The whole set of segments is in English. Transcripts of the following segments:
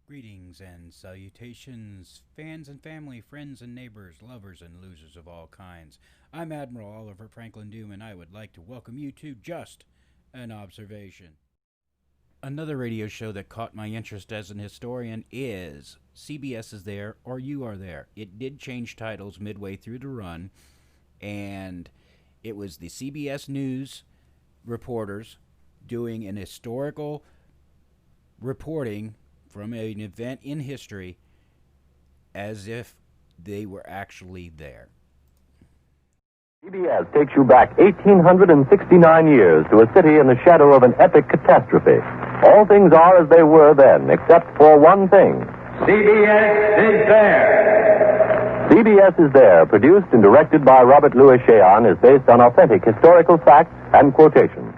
Greetings and salutations, fans and family, friends and neighbors, lovers and losers of all kinds. I'm Admiral Oliver Franklin Doom, and I would like to welcome you to Just an Observation. Another radio show that caught my interest as an historian is CBS Is There or You Are There. It did change titles midway through the run, and it was the CBS News reporters doing an historical reporting from an event in history as if they were actually there. CBS takes you back 1,869 years to a city in the shadow of an epic catastrophe. All things are as they were then, except for one thing. CBS Is There. CBS Is There, produced and directed by Robert Louis Cheon, is based on authentic historical facts and quotations.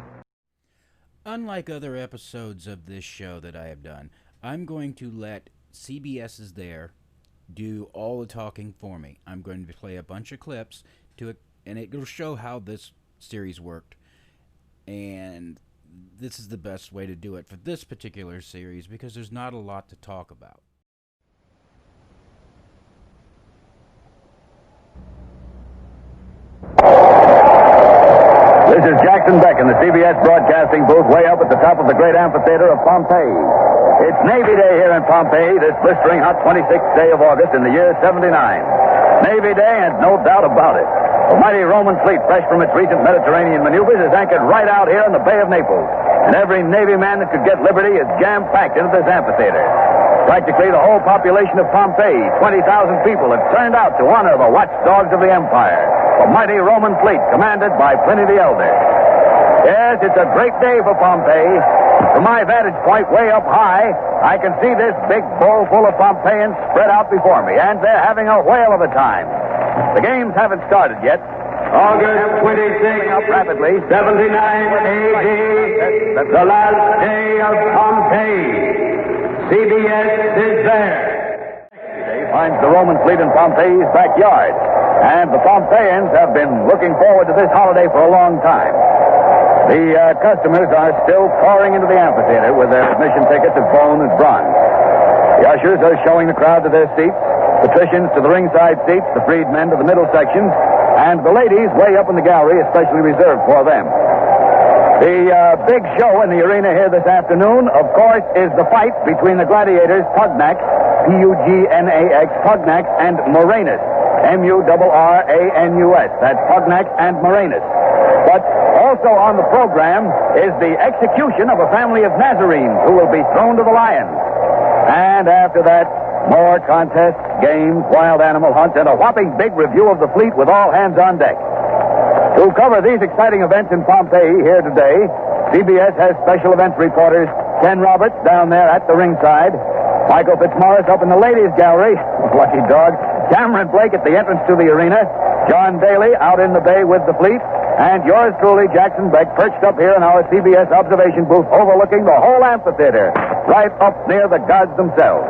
Unlike other episodes of this show that I have done, I'm going to let CBS Is There do all the talking for me. I'm going to play a bunch of clips and it will show how this series worked. And this is the best way to do it for this particular series because there's not a lot to talk about. This is Jackson Beck in the CBS broadcasting booth way up at the top of the great amphitheater of Pompeii. It's Navy Day here in Pompeii, this blistering hot 26th day of August in the year 79. Navy Day, and no doubt about it. The mighty Roman fleet, fresh from its recent Mediterranean maneuvers, is anchored right out here in the Bay of Naples. And every Navy man that could get liberty is jam-packed into this amphitheater. Practically the whole population of Pompeii, 20,000 people, have turned out to honor the watchdogs of the empire, the mighty Roman fleet commanded by Pliny the Elder. Yes, it's a great day for Pompeii. From my vantage point way up high, I can see this big bowl full of Pompeians spread out before me, and they're having a whale of a time. The games haven't started yet. August 26, Up rapidly. 79 AD, the last day of Pompeii. CBS is there. Today finds the Roman fleet in Pompeii's backyard, and the Pompeians have been looking forward to this holiday for a long time. The customers are still pouring into the amphitheater with their admission tickets of bone and bronze. The ushers are showing the crowd to their seats, patricians to the ringside seats, the freedmen to the middle sections, and the ladies way up in the gallery, especially reserved for them. The big show in the arena here this afternoon, of course, is the fight between the gladiators Pugnax, P-U-G-N-A-X, Pugnax, and Moranus, M-U-R-R-A-N-U-S. That's Pugnax and Moranus. But also on the program is the execution of a family of Nazarenes who will be thrown to the lions. And after that, more contests, games, wild animal hunts, and a whopping big review of the fleet with all hands on deck. To cover these exciting events in Pompeii here today, CBS has special events reporters Ken Roberts down there at the ringside, Michael Fitzmaurice up in the ladies' gallery, lucky dog, Cameron Blake at the entrance to the arena, John Daly out in the bay with the fleet, and yours truly, Jackson Beck, perched up here in our CBS observation booth overlooking the whole amphitheater, right up near the gods themselves.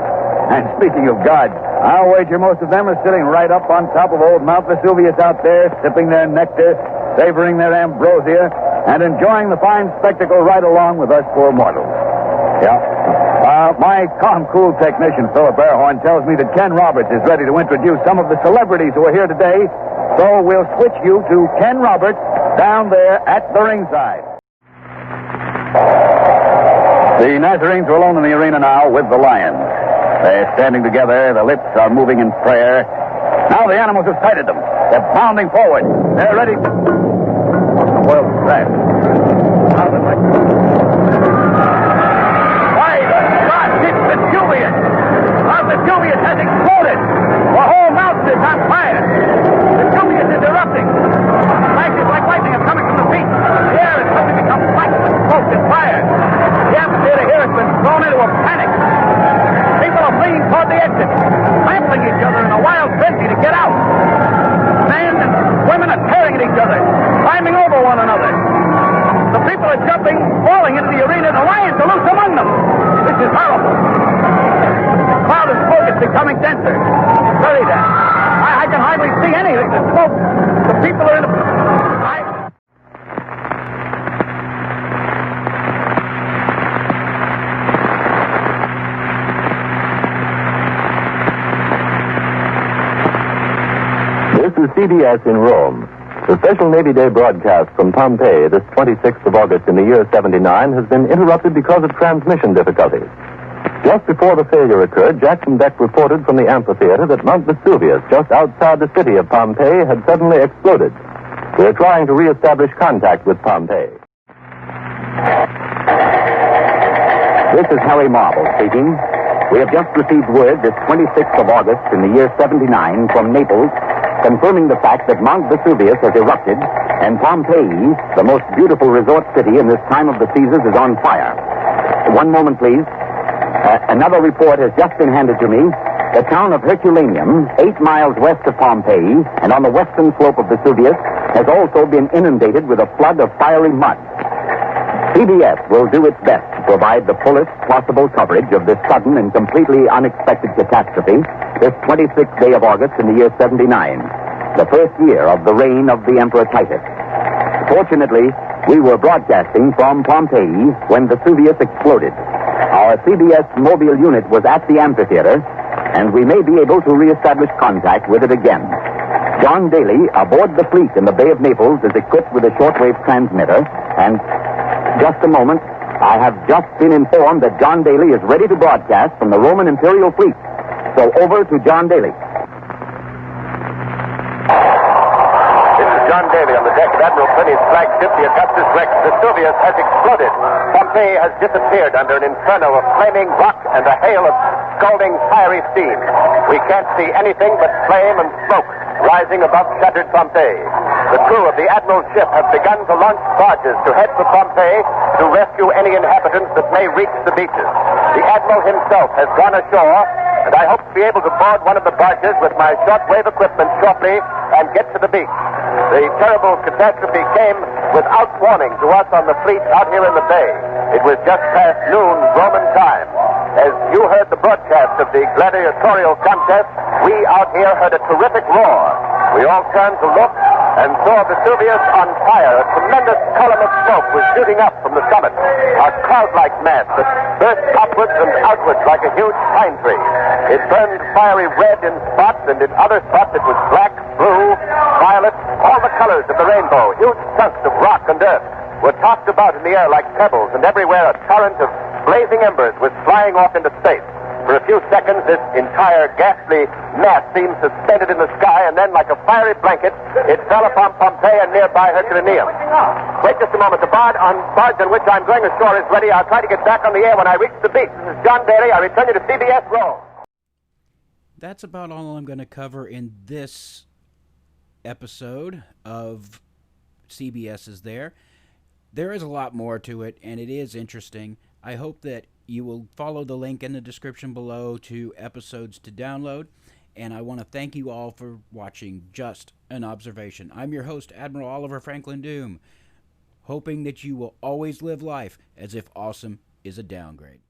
And speaking of gods, I'll wager most of them are sitting right up on top of old Mount Vesuvius out there, sipping their nectar, savoring their ambrosia, and enjoying the fine spectacle right along with us poor mortals. Yeah. My calm, cool technician, Philip Airhorn, tells me that Ken Roberts is ready to introduce some of the celebrities who are here today, so we'll switch you to Ken Roberts down there at the ringside. The Nazarenes are alone in the arena now with the lions. They're standing together, their lips are moving in prayer. Now the animals have sighted them. They're bounding forward. They're ready. What in the world is that? How the heck? Why, God, it's Vesuvius! Mount Vesuvius has exploded! The whole mountain is on fire! Vesuvius is erupting! Flashes like lightning are coming from the peak. The air has suddenly become black with smoke and fire. The amphitheater here has been thrown into a panic. People are fleeing toward the exit, trampling each other in a wild frenzy to get out. Men and women are tearing at each other, climbing over one another. The people are jumping, falling into the arena. The lions are loose among them. This is horrible. The cloud of smoke is becoming denser. Very dense. I can hardly see anything. The smoke. The people are in a... is CBS in Rome. The special Navy Day broadcast from Pompeii this 26th of August in the year 79 has been interrupted because of transmission difficulties. Just before the failure occurred, Jackson Beck reported from the amphitheater that Mount Vesuvius, just outside the city of Pompeii, had suddenly exploded. We're trying to reestablish contact with Pompeii. This is Harry Marble speaking. We have just received word this 26th of August in the year 79 from Naples, confirming the fact that Mount Vesuvius has erupted and Pompeii, the most beautiful resort city in this time of the seasons, is on fire. One moment, please. Another report has just been handed to me. The town of Herculaneum, 8 miles west of Pompeii and on the western slope of Vesuvius, has also been inundated with a flood of fiery mud. CBS will do its best to provide the fullest possible coverage of this sudden and completely unexpected catastrophe this 26th day of August in the year 79, the first year of the reign of the Emperor Titus. Fortunately, we were broadcasting from Pompeii when Vesuvius exploded. Our CBS mobile unit was at the amphitheater, and we may be able to reestablish contact with it again. John Daly, aboard the fleet in the Bay of Naples, is equipped with a shortwave transmitter, and just a moment, I have just been informed that John Daly is ready to broadcast from the Roman Imperial Fleet. So over to John Daly. This is John Daly on the deck of Admiral Plini's flagship, the Augustus Rex. Vesuvius has exploded. Pompeii has disappeared under an inferno of flaming rock and a hail of scalding fiery steam. We can't see anything but flame and smoke rising above shattered Pompeii. The crew of the Admiral's ship have begun to launch barges to head for Pompeii to rescue any inhabitants that may reach the beaches. The Admiral himself has gone ashore, and I hope to be able to board one of the barges with my shortwave equipment shortly and get to the beach. The terrible catastrophe came without warning to us on the fleet out here in the bay. It was just past noon Roman time. As you heard the broadcast of the gladiatorial contest, we out here heard a terrific roar. We all turned to look and saw Vesuvius on fire. A tremendous column of smoke was shooting up from the summit, a cloud-like mass that burst upwards and outwards like a huge pine tree. It burned fiery red in spots, and in other spots it was black, blue, violet, all the colors of the rainbow. Huge chunks of rock and earth were tossed about in the air like pebbles, and everywhere a torrent of blazing embers was flying off into space. For a few seconds, this entire ghastly mass seemed suspended in the sky, and then, like a fiery blanket, it fell upon Pompeii and nearby Herculaneum. Wait just a moment. The barge on which I'm going ashore is ready. I'll try to get back on the air when I reach the beach. This is John Daly. I return you to CBS Rome. That's about all I'm going to cover in this episode of CBS Is There. There is a lot more to it, and it is interesting. I hope that you will follow the link in the description below to episodes to download. And I want to thank you all for watching Just an Observation. I'm your host, Admiral Oliver Franklin Doom, hoping that you will always live life as if awesome is a downgrade.